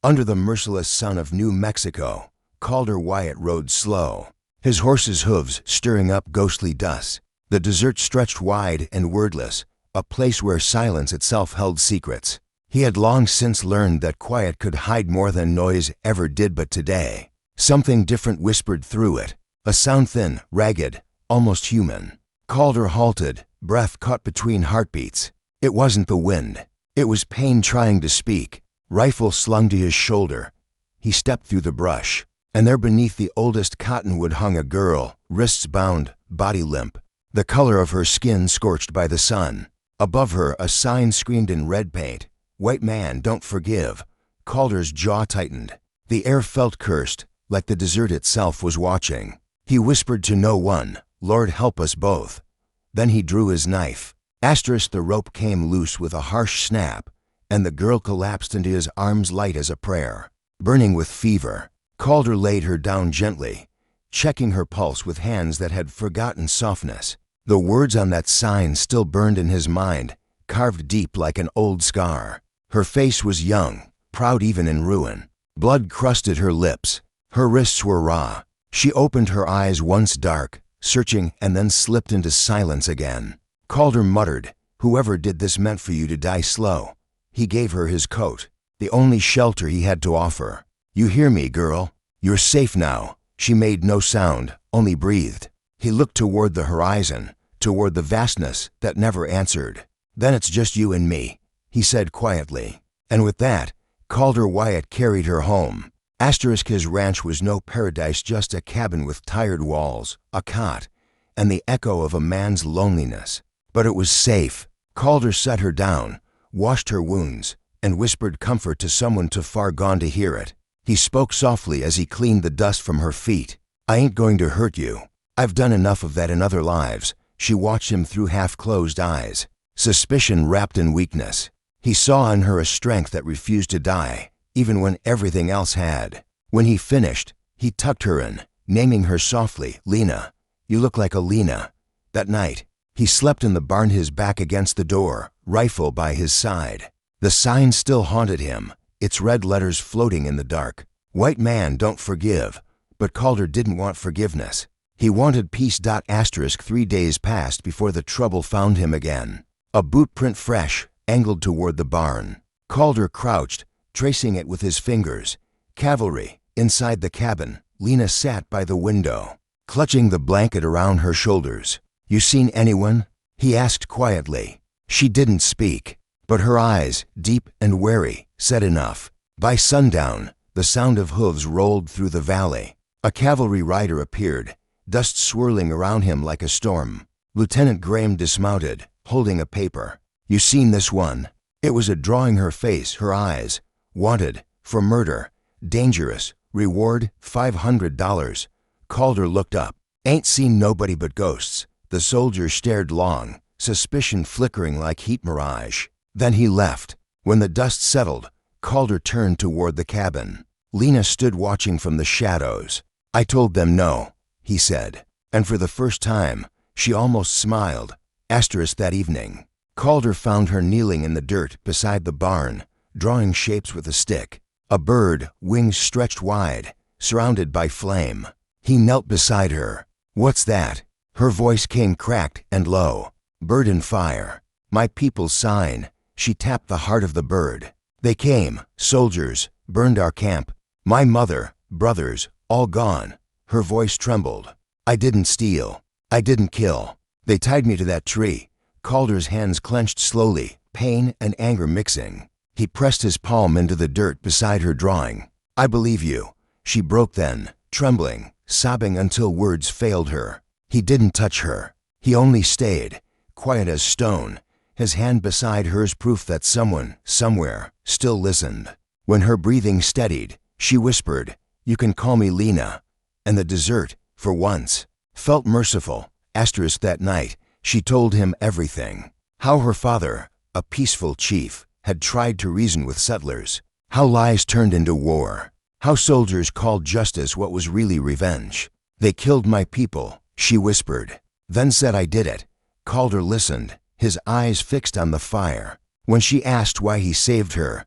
Under the merciless sun of New Mexico, Calder Wyatt rode slow, his horse's hooves stirring up ghostly dust. The desert stretched wide and wordless, a place where silence itself held secrets. He had long since learned that quiet could hide more than noise ever did, but today, something different whispered through it, a sound thin, ragged, almost human. Calder halted, breath caught between heartbeats. It wasn't the wind. It was pain trying to speak, rifle slung to his shoulder. He stepped through the brush, and there beneath the oldest cottonwood hung a girl, wrists bound, body limp, the color of her skin scorched by the sun. Above her, a sign screamed in red paint, "White man, don't forgive." Calder's jaw tightened. The air felt cursed, like the desert itself was watching. He whispered to no one, "Lord help us both." Then he drew his knife. The rope came loose with a harsh snap, and the girl collapsed into his arms light as a prayer. Burning with fever, Calder laid her down gently, checking her pulse with hands that had forgotten softness. The words on that sign still burned in his mind, carved deep like an old scar. Her face was young, proud even in ruin. Blood crusted her lips. Her wrists were raw. She opened her eyes once dark, searching, and then slipped into silence again. Calder muttered, "Whoever did this meant for you to die slow." He gave her his coat, the only shelter he had to offer. "You hear me, girl? You're safe now." She made no sound, only breathed. He looked toward the horizon, toward the vastness that never answered. "Then it's just you and me," he said quietly. And with that, Calder Wyatt carried her home. His ranch was no paradise, just a cabin with tired walls, a cot, and the echo of a man's loneliness. But it was safe. Calder set her down, washed her wounds, and whispered comfort to someone too far gone to hear it. He spoke softly as he cleaned the dust from her feet. "I ain't going to hurt you. I've done enough of that in other lives." She watched him through half-closed eyes, suspicion wrapped in weakness. He saw in her a strength that refused to die, even when everything else had. When he finished, he tucked her in, naming her softly, "Lena. You look like a Lena." That night, he slept in the barn, his back against the door, rifle by his side. The sign still haunted him, its red letters floating in the dark. "White man, don't forgive." But Calder didn't want forgiveness. He wanted peace. 3 days passed before the trouble found him again. A boot print fresh, angled toward the barn. Calder crouched, tracing it with his fingers. Cavalry. Inside the cabin, Lena sat by the window, clutching the blanket around her shoulders. "You seen anyone?" he asked quietly. She didn't speak, but her eyes, deep and wary, said enough. By sundown, the sound of hooves rolled through the valley. A cavalry rider appeared, dust swirling around him like a storm. Lieutenant Graham dismounted, holding a paper. "You seen this one?" It was a drawing. Her face, her eyes. "Wanted, for murder. Dangerous. Reward, $500. Calder looked up. "Ain't seen nobody but ghosts." The soldier stared long, suspicion flickering like heat mirage. Then he left. When the dust settled, Calder turned toward the cabin. Lena stood watching from the shadows. "I told them no," he said. And for the first time, she almost smiled. That evening, Calder found her kneeling in the dirt beside the barn, drawing shapes with a stick. A bird, wings stretched wide, surrounded by flame. He knelt beside her. "What's that?" Her voice came cracked and low. "Bird and fire. My people's sign." She tapped the heart of the bird. "They came, soldiers, burned our camp. My mother, brothers, all gone." Her voice trembled. "I didn't steal. I didn't kill. They tied me to that tree." Calder's hands clenched slowly, pain and anger mixing. He pressed his palm into the dirt beside her drawing. "I believe you." She broke then, trembling, sobbing until words failed her. He didn't touch her. He only stayed, quiet as stone, his hand beside hers, proof that someone, somewhere, still listened. When her breathing steadied, she whispered, "You can call me Lena." And the desert, for once, felt merciful. That night, she told him everything. How her father, a peaceful chief, had tried to reason with settlers. How lies turned into war. How soldiers called justice what was really revenge. "They killed my people," she whispered. Then said, "I did it." Calder listened, his eyes fixed on the fire. When she asked why he saved her,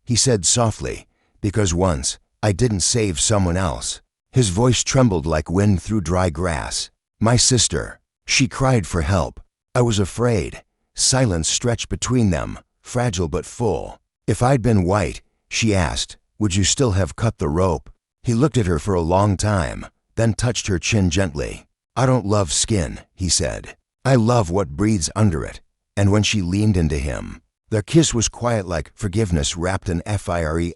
he said softly, because once I didn't save someone else." His voice trembled like wind through dry grass. "My sister. She cried for help. I was afraid." Silence stretched between them, fragile but full. "If I'd been white," she asked, "would you still have cut the rope?" He looked at her for a long time, then touched her chin gently. "I don't love skin," he said. "I love what breathes under it." And when she leaned into him, their kiss was quiet like forgiveness wrapped in FIRELIGHT.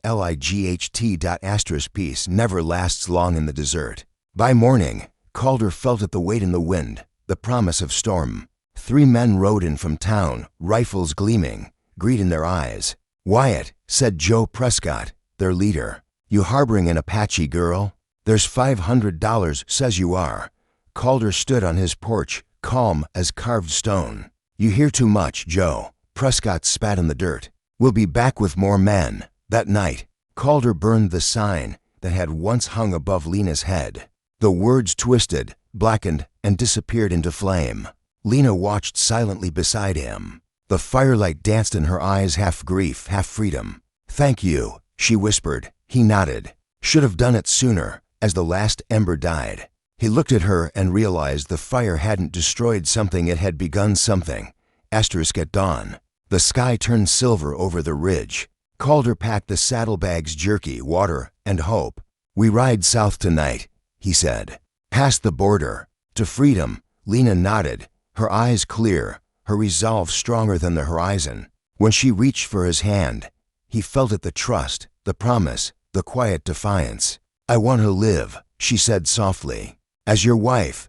Peace never lasts long in the desert. By morning, Calder felt it, the weight in the wind, the promise of storm. 3 men rode in from town, rifles gleaming, greed in their eyes. "Wyatt," said Joe Prescott, their leader, "you harboring an Apache girl? There's $500, says you are." Calder stood on his porch, calm as carved stone. "You hear too much, Joe." Prescott spat in the dirt. "We'll be back with more men." That night, Calder burned the sign that had once hung above Lena's head. The words twisted, blackened, and disappeared into flame. Lena watched silently beside him. The firelight danced in her eyes, half grief, half freedom. "Thank you," she whispered. He nodded. "Should have done it sooner." As the last ember died, he looked at her and realized the fire hadn't destroyed something, it had begun something. At dawn, the sky turned silver over the ridge. Calder packed the saddlebags, jerky, water, and hope. "We ride south tonight," he said. "Past the border. To freedom." Lena nodded, her eyes clear, her resolve stronger than the horizon. When she reached for his hand, he felt it, the trust, the promise, the quiet defiance. "I want to live," she said softly, "as your wife."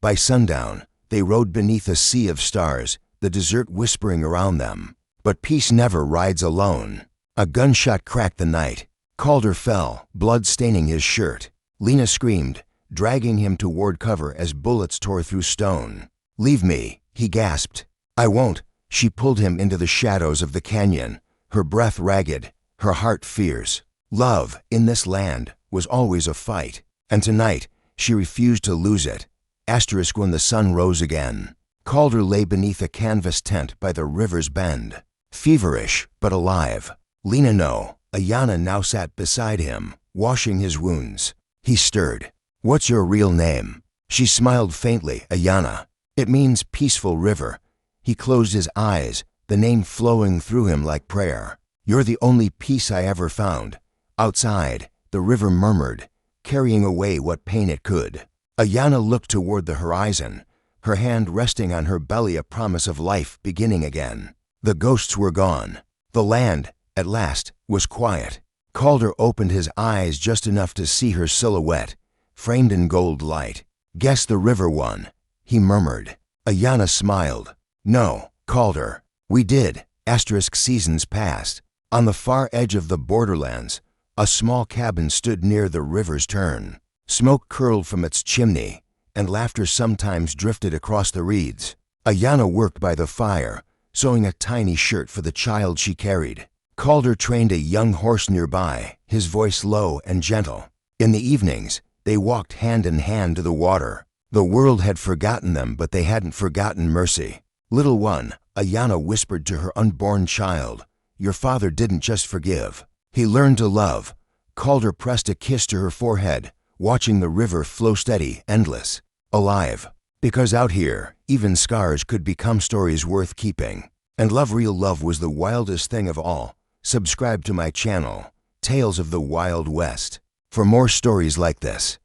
By sundown, they rode beneath a sea of stars, the desert whispering around them. But peace never rides alone. A gunshot cracked the night. Calder fell, blood staining his shirt. Lena screamed, dragging him toward cover as bullets tore through stone. "Leave me," he gasped. "I won't." She pulled him into the shadows of the canyon, her breath ragged, her heart fierce. Love, in this land, was always a fight, and tonight she refused to lose it. When the sun rose again, Calder lay beneath a canvas tent by the river's bend, feverish but alive. Lena no, Ayana now sat beside him, washing his wounds. He stirred. "What's your real name?" She smiled faintly. "Ayana. It means peaceful river." He closed his eyes, the name flowing through him like prayer. "You're the only peace I ever found." Outside, the river murmured, carrying away what pain it could. Ayana looked toward the horizon, her hand resting on her belly, a promise of life beginning again. The ghosts were gone. The land, at last, was quiet. Calder opened his eyes just enough to see her silhouette, framed in gold light. "Guess the river won," he murmured. Ayana smiled. "No, Calder. We did." Seasons passed. On the far edge of the borderlands, a small cabin stood near the river's turn. Smoke curled from its chimney, and laughter sometimes drifted across the reeds. Ayana worked by the fire, sewing a tiny shirt for the child she carried. Calder trained a young horse nearby, his voice low and gentle. In the evenings, they walked hand in hand to the water. The world had forgotten them, but they hadn't forgotten mercy. "Little one," Ayana whispered to her unborn child, "your father didn't just forgive. He learned to love." Calder pressed a kiss to her forehead, watching the river flow steady, endless, alive. Because out here, even scars could become stories worth keeping. And real love was the wildest thing of all. Subscribe to my channel, Tales of the Wild West, for more stories like this.